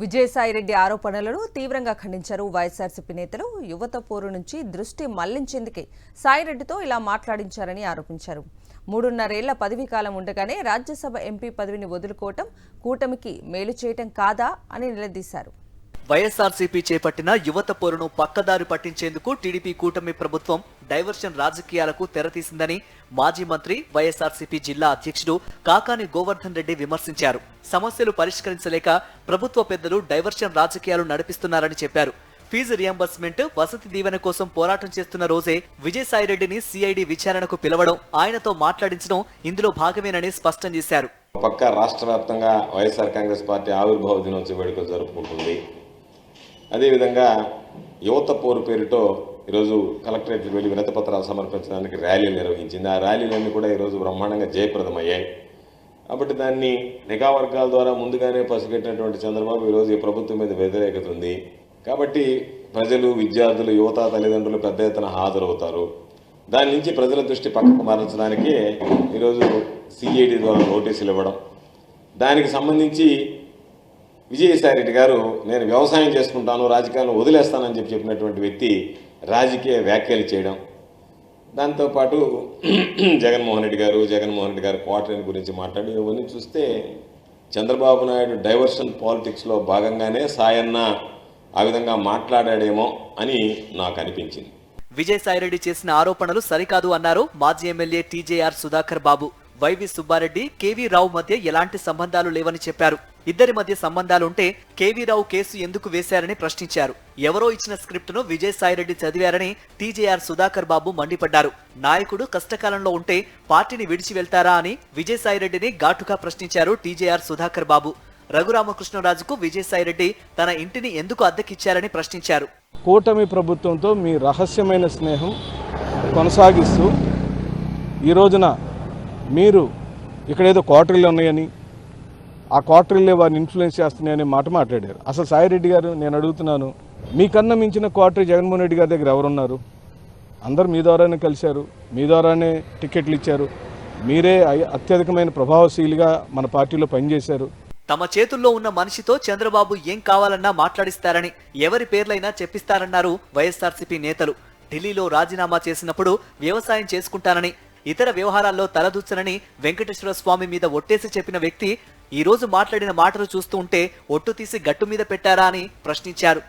విజయసాయిరెడ్డి ఆరోపణలను తీవ్రంగా ఖండించారు వైఎస్ఆర్సీపీ నేతలు. యువత పోరు నుంచి దృష్టి మళ్లించేందుకే సాయిరెడ్డితో ఇలా మాట్లాడించారని ఆరోపించారు. 3.5 ఏళ్ల పదవీ కాలం ఉండగానే రాజ్యసభ ఎంపీ పదవిని వదులుకోవటం కూటమికి మేలు చేయటం కాదా అని నిలదీశారు. వైఎస్ఆర్సీపీ చేపట్టిన యువత పోరును పక్కదారి పట్టించేందుకు టీడీపీ కూటమి ప్రభుత్వం డైవర్షన్ రాజకీయాలకు తెరతీసిందని మాజీ మంత్రి వైఎస్ఆర్సీపీ జిల్లా అధ్యక్షుడు కాకాని గోవర్ధన్ రెడ్డి విమర్శించారు. సమస్యలు పరిష్కరించలేక ప్రభుత్వ పెద్దలు డైవర్షన్ రాజకీయాలు నడిపిస్తున్నారని చెప్పారు. ఫీజు రియంబర్స్మెంట్, వసతి దీవెన కోసం పోరాటం చేస్తున్న రోజే విజయసాయిరెడ్డిని సిఐడి విచారణకు పిలవడం, ఆయనతో మాట్లాడించడం ఇందులో భాగమేనని స్పష్టం చేశారు. పక్క రాష్ట్ర వ్యాప్తంగా వైఎస్ఆర్ కాంగ్రెస్ పార్టీ ఆవిర్భావ దినోత్సవ వేడుకలు జరుపుకుంటుంది. అదేవిధంగా యువత పోరు పేరుతో ఈరోజు కలెక్టరేట్కి వెళ్ళి వినతి పత్రాలు సమర్పించడానికి ర్యాలీలు నిర్వహించింది. ఆ ర్యాలీలన్నీ కూడా ఈరోజు బ్రహ్మాండంగా జయప్రదమయ్యాయి. కాబట్టి దాన్ని నిఘా వర్గాల ద్వారా ముందుగానే పసిగట్టినటువంటి చంద్రబాబు ఈరోజు ఈ ప్రభుత్వం మీద వ్యతిరేకత ఉంది. కాబట్టి ప్రజలు, విద్యార్థులు, యువత, తల్లిదండ్రులు పెద్ద ఎత్తున హాజరవుతారు. దాని నుంచి ప్రజల దృష్టి పక్కకు మరల్చడానికి ఈరోజు సిఐడి ద్వారా నోటీసులు ఇవ్వడం, దానికి సంబంధించి విజయసాయిరెడ్డి గారు నేను వ్యవసాయం చేసుకుంటాను, రాజకీయాలను వదిలేస్తానని చెప్పినటువంటి వ్యక్తి రాజకీయ వ్యాఖ్యలు చేయడం, దాంతోపాటు జగన్మోహన్ రెడ్డి గారు క్వార్టర్ని గురించి మాట్లాడి ఇవన్నీ చూస్తే చంద్రబాబు నాయుడు డైవర్షన్ పాలిటిక్స్లో భాగంగానే సాయన్న ఆ విధంగా మాట్లాడాడేమో అని నాకు అనిపించింది. విజయసాయిరెడ్డి చేసిన ఆరోపణలు సరికాదు అన్నారు మాజీ ఎమ్మెల్యే టీజేఆర్ సుధాకర్ బాబు. వైవి సుబ్బారెడ్డి, కేవీ రావు మధ్య ఎలాంటి సంబంధాలు లేవని చెప్పారు. ఇద్దరి మధ్య సంబంధాలుంటే కేవీ రావు కేసు ఎందుకు వేశారని ప్రశ్నించారు. ఎవరో ఇచ్చిన స్క్రిప్టును విజయసాయిరెడ్డి చదివారని టీజేఆర్ సుధాకర్ బాబు మండిపడ్డారు. నాయకుడు కష్టకాలంలో ఉంటే పార్టీని విడిచి వెళ్తారా అని విజయసాయిరెడ్డిని ఘాటుగా ప్రశ్నించారు టీజేఆర్ సుధాకర్ బాబు. రఘురామకృష్ణరాజుకు విజయసాయిరెడ్డి తన ఇంటిని ఎందుకు అద్దెకిచ్చారని ప్రశ్నించారు. కూటమి ప్రభుత్వంతో మీ రహస్యమైన స్నేహం కొనసాగిస్తూ ఈ రోజున మీరు ఇక్కడేదో క్వార్టర్లు ఉన్నాయని, ఆ క్వార్టర్లే వారిని ఇన్ఫ్లుయెన్స్ చేస్తున్నాయని మాట మాట్లాడారు. అసలు సాయిరెడ్డి గారు, నేను అడుగుతున్నాను, మీకన్నా మించిన క్వార్టర్ జగన్మోహన్ రెడ్డి గారి దగ్గర ఎవరున్నారు? అందరు మీ ద్వారానే కలిశారు, మీ ద్వారానే టికెట్లు ఇచ్చారు, మీరే అత్యధికమైన ప్రభావశీలిగా మన పార్టీలో పనిచేశారు. తమ చేతుల్లో ఉన్న మనిషితో చంద్రబాబు ఏం కావాలన్నా మాట్లాడిస్తారని, ఎవరి పేర్లైనా చెప్పిస్తారన్నారు వైఎస్ఆర్సీపీ నేతలు. ఢిల్లీలో రాజీనామా చేసినప్పుడు వ్యవసాయం చేసుకుంటానని, ఇతర వ్యవహారాల్లో తలదూచనని వెంకటేశ్వర స్వామి మీద ఒట్టేసి చెప్పిన వ్యక్తి ఈ రోజు మాట్లాడిన మాటలు చూస్తూ ఉంటే ఒట్టు తీసి గట్టు మీద పెట్టారా అని ప్రశ్నించారు.